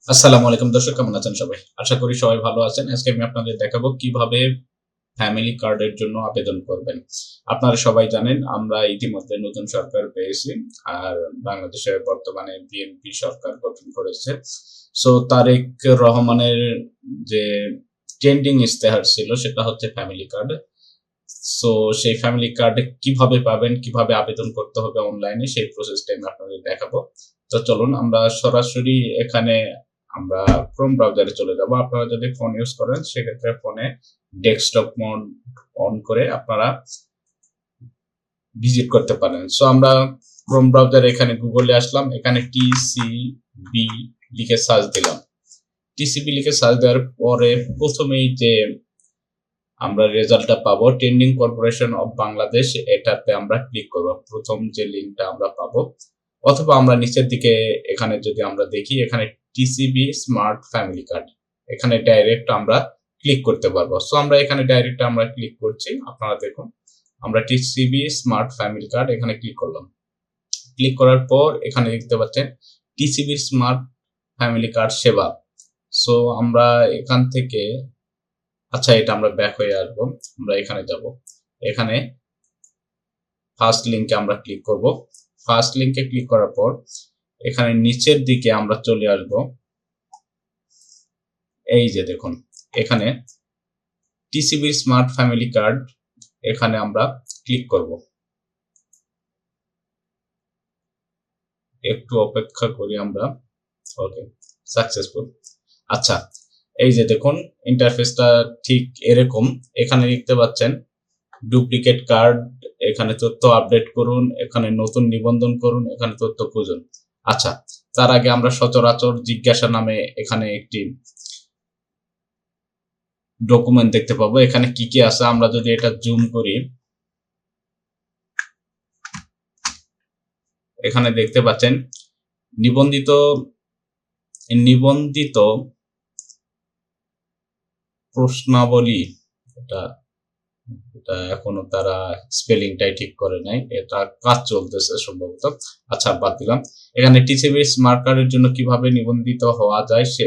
আসসালামু আলাইকুম দর্শক, কেমন আছেন সবাই? আশা করি সবাই ভালো আছেন। আজকে আমি আপনাদের দেখাবো কিভাবে ফ্যামিলি কার্ডের জন্য আবেদন করবেন। আপনারা সবাই জানেন আমরা ইতিমধ্যে নতুন সরকার পেয়েছি। আর বাংলাদেশে বর্তমানে বিএনপি সরকার গঠন করেছে। সো তারেক রহমানের যে ট্রেন্ডিং ইশতেহার ছিল সেটা হচ্ছে ফ্যামিলি কার্ড। সো সেই ফ্যামিলি কার্ড কিভাবে পাবেন, কিভাবে আবেদন করতে হবে অনলাইনে সেই প্রসেসটা আমি আপনাদের দেখাবো। তো চলুন আমরা সরাসরি এখানে আমরা ক্রোম ব্রাউজারে চলে যাব। আপনারা যদি ফোন ইউজ করেন সেক্ষেত্রে ফোনে ডেস্কটপ মোড অন করে আপনারা ভিজিট করতে পারেন। সো আমরা ক্রোম ব্রাউজারে এখানে গুগলে আসলাম। এখানে টিসিবি লিখে সার্চ দিলাম। টিসিবি লিখে সার্চ দেওয়ার পরে প্রথমেই যে আমরা রেজাল্টটা পাবো ট্রেন্ডিং কর্পোরেশন অফ বাংলাদেশ, এটাতে আমরা ক্লিক করব। প্রথম যে লিঙ্কটা আমরা পাবো, অথবা আমরা নিচের দিকে এখানে যদি আমরা দেখি এখানে টিসিবি স্মার্ট ফ্যামিলি কার্ড, এখানে ডাইরেক্ট আমরা ক্লিক করতে পারবো। সো আমরা এখানে ডাইরেক্ট আমরা ক্লিক করছি। আপনারা দেখুন আমরা টিসিবি স্মার্ট ফ্যামিলি কার্ড এখানে ক্লিক করলাম। ক্লিক করার পর এখানে দেখতে পাচ্ছেন টিসিবি স্মার্ট ফ্যামিলি কার্ড সেবা। সো আমরা এখান থেকে আচ্ছা, এটা আমরা ব্যাক হয়ে আসবো। আমরা এখানে যাব। এখানে ফার্স্ট লিংকে আমরা ক্লিক করব। ফার্স্ট লিংকে ক্লিক করার পর এখানে নিচের দিকে আমরা চলে আসব। এই যে দেখুন এখানে টিসিবি স্মার্ট ফ্যামিলি কার্ড, এখানে আমরা ক্লিক করব। একটু অপেক্ষা করি আমরা। ওকে, সাকসেসফুল। আচ্ছা, এই যে দেখুন ইন্টারফেসটা ঠিক এরকম। এখানে দেখতে পাচ্ছেন ডুপ্লিকেট কার্ড, এখানে তথ্য আপডেট করুন, এখানে নতুন নিবন্ধন করুন, এখানে তথ্য খুঁজুন। আচ্ছা, তার আগে আমরা সচরাচর জিজ্ঞাসা নামে এখানে একটি ডকুমেন্ট দেখতে পাবো। এখানে কি কি আছে আমরা যদি এটা জুম করি, এখানে দেখতে পাচ্ছেন নিবন্ধিত নিবন্ধিত প্রশ্নাবলী। এটা এটা এখনো তারা স্পেলিংটাই ঠিক করে নাই, এটা কাজ চলতেছে সম্ভবত। আচ্ছা, বাদ দিলাম। এখানে টিসিবি স্মার্ট কার্ডের জন্য কিভাবে নিবন্ধিত হওয়া যায় সে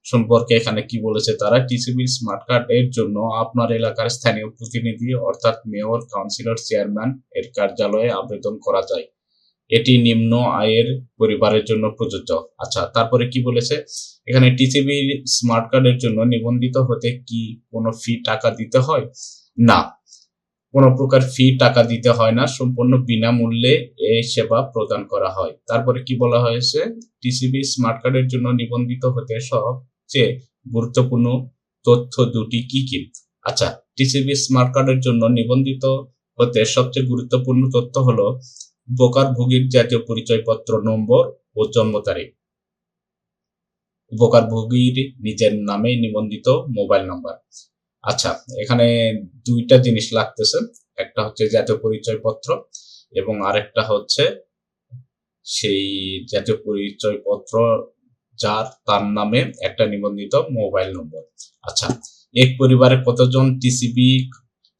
সম্পর্কে এখানে কি বলেছে তারা। টিসিবি স্মার্ট কার্ড এর জন্য আপনার এলাকার স্থানীয় প্রতিনিধি অর্থাৎ মেয়র, কাউন্সিলর, চেয়ারম্যান এর কার্যালয়ে আবেদন করা যায়। এটি নিম্ন আয়ের পরিবারের জন্য প্রযোজ্য। আচ্ছা, তারপরে কি বলেছে এখানে টিসিবি স্মার্ট কার্ডের জন্য নিবন্ধিত হতে কি কোনো ফি টাকা দিতে হয়? না, কোনো প্রকার ফি টাকা দিতে হয় না, সম্পূর্ণ বিনামূল্যে এই সেবা প্রদান করা হয়। তারপরে কি বলা হয়েছে, টিসিবি স্মার্ট কার্ডের জন্য নিবন্ধিত হতে সবচেয়ে গুরুত্বপূর্ণ তথ্য দুটি কি কি? আচ্ছা, টিসিবি স্মার্ট কার্ডের জন্য নিবন্ধিত হতে সবচেয়ে গুরুত্বপূর্ণ তথ্য হলো উপকারভোগীর জাতীয় পরিচয়পত্র নম্বর ও জন্ম তারিখ, উপকারভোগীর নিজের নামে নিবন্ধিত মোবাইল নাম্বার। আচ্ছা, এখানে দুইটা জিনিস লাগতেছে, একটা হচ্ছে জাতীয় পরিচয়পত্র এবং আরেকটা হচ্ছে সেই জাতীয় পরিচয়পত্র যার তার নামে একটা নিবন্ধিত মোবাইল নম্বর। আচ্ছা, এক পরিবারে কতজন টিসিবি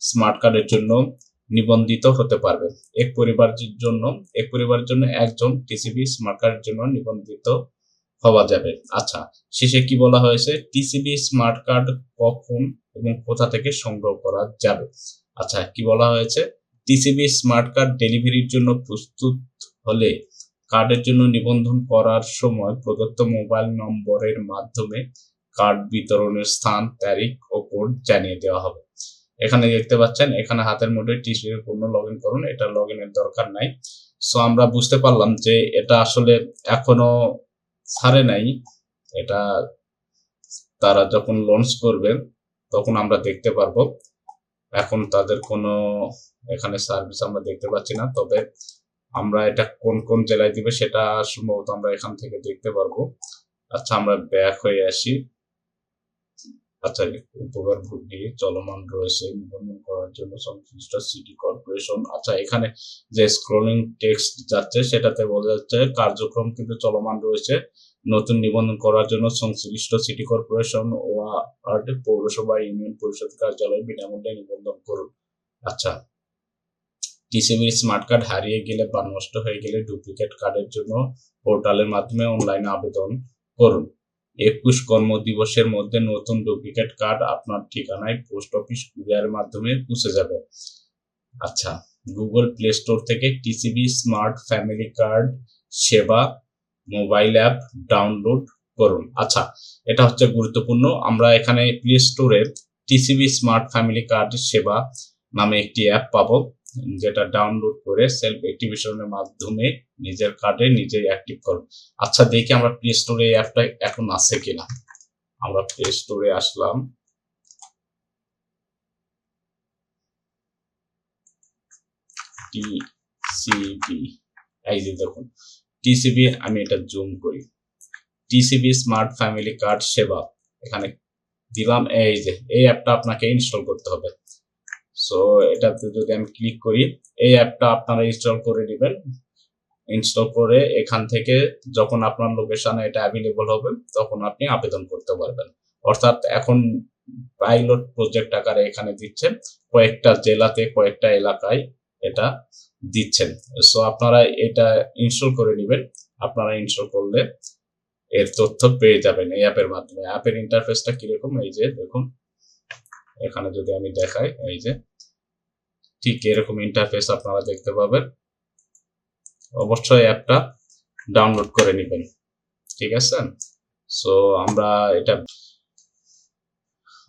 স্মার্ট কার্ডের জন্য নিবন্ধিত হতে পারবে? এক পরিবারের জন্য একজন টিসিবি স্মার্ট কার্ডের জন্য নিবন্ধিত হওয়া যাবে। আচ্ছা, শেষে কি বলা হয়েছে, টিসিবি স্মার্ট কার্ড কখন এবং কোথা থেকে সংগ্রহ করা যাবে? আচ্ছা, কি বলা হয়েছে, টিসিবি স্মার্ট কার্ড ডেলিভারির জন্য প্রস্তুত হলে কার্ডের জন্য নিবন্ধন করার সময় প্রদত্ত মোবাইল নম্বরের মাধ্যমে কার্ড বিতরণের স্থান, তারিখ ও কোড জানিয়ে দেওয়া হবে। এখানে দেখতে পাচ্ছেন এখানে হাতের মুঠোয় টিসিবি পূর্ণ লগ ইন করুন, এটা লগ ইনের দরকার নাই। সো আমরা বুঝতে পারলাম যে এটা আসলে এখনো ছাড়ে নাই। এটা তারা যখন লঞ্চ করবে তখন আমরা দেখতে পারবো। এখন তাদের কোনো এখানে সার্ভিস আমরা দেখতে পাচ্ছি না, তবে আমরা এটা কোন কোন জেলায় দিবে সেটা সম্ভবত আমরা এখান থেকে দেখতে পারবো। আচ্ছা, আমরা ব্যাক হয়ে আসি। আচ্ছা, উপকারভোগী চলমান রয়েছে নিবন্ধন করার জন্য সংশ্লিষ্ট সিটি কর্পোরেশন। আচ্ছা, এখানে যে স্ক্রলিং টেক্সট যাচ্ছে সেটাতে বোঝা যাচ্ছে কার্যক্রম কিন্তু চলমান রয়েছে। নতুন নিবন্ধন করার জন্য সংশ্লিষ্ট সিটি কর্পোরেশন, ওয়ার্ড, পৌরসভা, ইউনিয়ন পরিষদ কার্যালয়ে বিনামূল্যে নিবন্ধন করুন। আচ্ছা, টিসিবি স্মার্ট কার্ড হারিয়ে গেলে বা নষ্ট হয়ে গেলে ডুপ্লিকেট কার্ডের জন্য পোর্টালের মাধ্যমে অনলাইনে আবেদন করুন। 21 কর্মদিবসের মধ্যে নতুন ডুপ্লিকেট কার্ড আপনার ঠিকানায় পোস্ট অফিস কুরিয়ারের মাধ্যমে পৌঁছে যাবে। আচ্ছা, গুগল প্লে স্টোর থেকে টিসিবি স্মার্ট ফ্যামিলি কার্ড সেবা মোবাইল অ্যাপ ডাউনলোড করুন। আচ্ছা, এটা হচ্ছে গুরুত্বপূর্ণ। আমরা এখানে প্লে স্টোরে টিসিবি স্মার্ট ফ্যামিলি কার্ড সেবা নামে একটি অ্যাপ পাবো, যেটা ডাউনলোড করে সেলফ অ্যাক্টিভেশনের মাধ্যমে নিজের কার্ডে নিজেই অ্যাক্টিভ করুন। আচ্ছা, দেখি আমরা প্লে স্টোরে এই অ্যাপটা এখন আছে কিনা। আমরা প্লে স্টোরে আসলাম, টিসিবি, এই যে দেখুন টিসিবি, আমি এটা জুম করি, টিসিবি স্মার্ট ফ্যামিলি কার্ড সেবা এখানে দিলাম। এই যে এই অ্যাপটা আপনাকে ইনস্টল করতে হবে। সো এটাতে যদি আমি ক্লিক করি, এই অ্যাপটা আপনারা ইনস্টল করে নেবেন। ইনস্টল করে এখান থেকে যখন আপনার লোকেশনে এটা অ্যাভেলেবল হবে তখন আপনি আবেদন করতে পারবেন। অর্থাৎ এখন পাইলট প্রজেক্ট আকারে এখানে দিচ্ছেন, কয়েকটা জেলাতে কয়েকটা এলাকায় এটা দিচ্ছেন। সো আপনারা এটা ইনস্টল করে নেবেন। আপনারা ইনস্টল করলে এর তথ্য পেয়ে যাবেন এই অ্যাপের মাধ্যমে। অ্যাপের ইন্টারফেসটা কিরকম, এই যে দেখুন, এখানে যদি আমি দেখাই, এই যে ঠিক এরকম ইন্টারফেস আপনারা দেখতে পাবেন। অবশ্যই অ্যাপটা ডাউনলোড করে নেবেন, ঠিক আছে। সো আমরা এটা,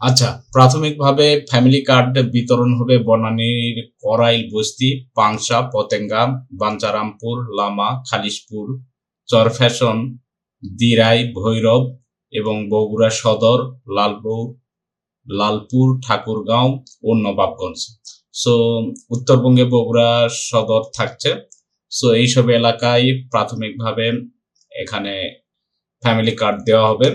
আচ্ছা, প্রাথমিকভাবে ফ্যামিলি কার্ড বিতরণ হবে বনানীর করাইল বস্তি, পাংশা, পতেঙ্গা, বাঞ্চারামপুর, লামা, খালিশপুর, চরফ্যাশন, দিরাই, ভৈরব এবং বগুড়া সদর, লালপুর, ঠাকুরগাঁও ও নবাবগঞ্জ। সো উত্তরবঙ্গে বগুড়া সদর থাকছে। সো এইসব এলাকায় প্রাথমিকভাবে এখানে ফ্যামিলি কার্ড দেওয়া হবে।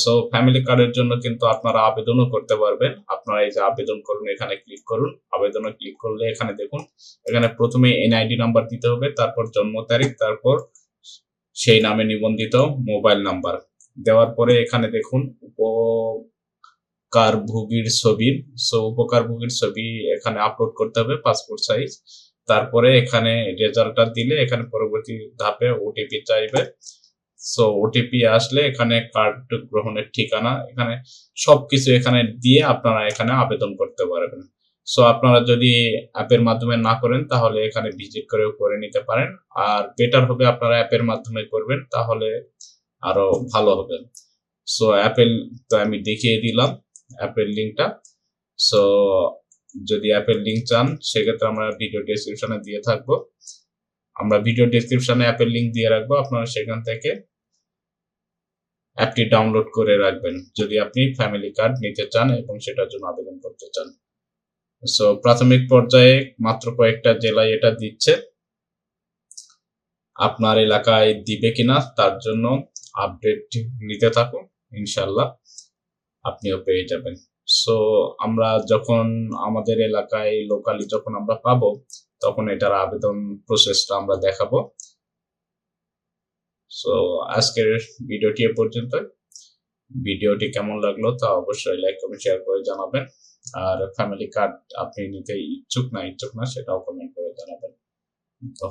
সো ফ্যামিলি কার্ডের জন্য কিন্তু আপনারা আবেদনও করতে পারবেন। আপনারা এই যে আবেদন করুন, এখানে ক্লিক করুন। আবেদনে ক্লিক করলে এখানে দেখুন, এখানে প্রথমে এনআইডি নাম্বার দিতে হবে, তারপর জন্ম তারিখ, তারপর সেই নামে নিবন্ধিত মোবাইল নাম্বার দেওয়ার পরে এখানে দেখুন উপকারভোগীর ছবি। সো উপকারভোগীর ছবি এখানে আপলোড করতে হবে, পাসপোর্ট সাইজ। তারপরে এখানে রেজাল্টটা দিলে এখানে পরবর্তী ধাপে ওটিপি চাইবে। সো ওটিপি আসলে এখানে কার্ড গ্রহণের ঠিকানা, এখানে সবকিছু এখানে দিয়ে আপনারা এখানে আবেদন করতে পারবেন। সো আপনারা যদি অ্যাপের মাধ্যমে না করেন তাহলে এখানে ভিজিট করেও করে নিতে পারেন। আর বেটার হবে আপনারা অ্যাপের মাধ্যমে করবেন, তাহলে আরো ভালো হবে। সো অ্যাপের তো আমি দেখিয়ে দিলাম অ্যাপের লিঙ্কটা। সো যদি অ্যাপের লিঙ্ক চান সেক্ষেত্রে আমরা ভিডিও ডেসক্রিপশনে দিয়ে থাকবো। আমরা ভিডিও ডেসক্রিপশনে অ্যাপের লিঙ্ক দিয়ে রাখবো, আপনারা সেখান থেকে অ্যাপটি ডাউনলোড করে রাখবেন যদি আপনি ফ্যামিলি কার্ড নিতে চান এবং সেটার জন্য আবেদন করতে চান। সো প্রাথমিক পর্যায়ে মাত্র কয়েকটা জেলায় এটা দিচ্ছে। আপনার এলাকায় দিবে কিনা তার জন্য আপডেট নিতে থাকুন, ইনশাল্লাহ আপনিও পেয়ে যাবেন। সো আমরা যখন আমাদের এলাকায় লোকালি যখন আমরা পাবো তখন এটার আবেদন প্রসেসটা আমরা দেখাবো। সো আজকের ভিডিওটি এ পর্যন্ত। ভিডিওটি কেমন লাগলো তা অবশ্যই লাইক কমেন্ট শেয়ার করে জানাবেন। আর ফ্যামিলি কার্ড আপনি নিতে ইচ্ছুক না সেটাও কমেন্ট করে জানাবেন। তো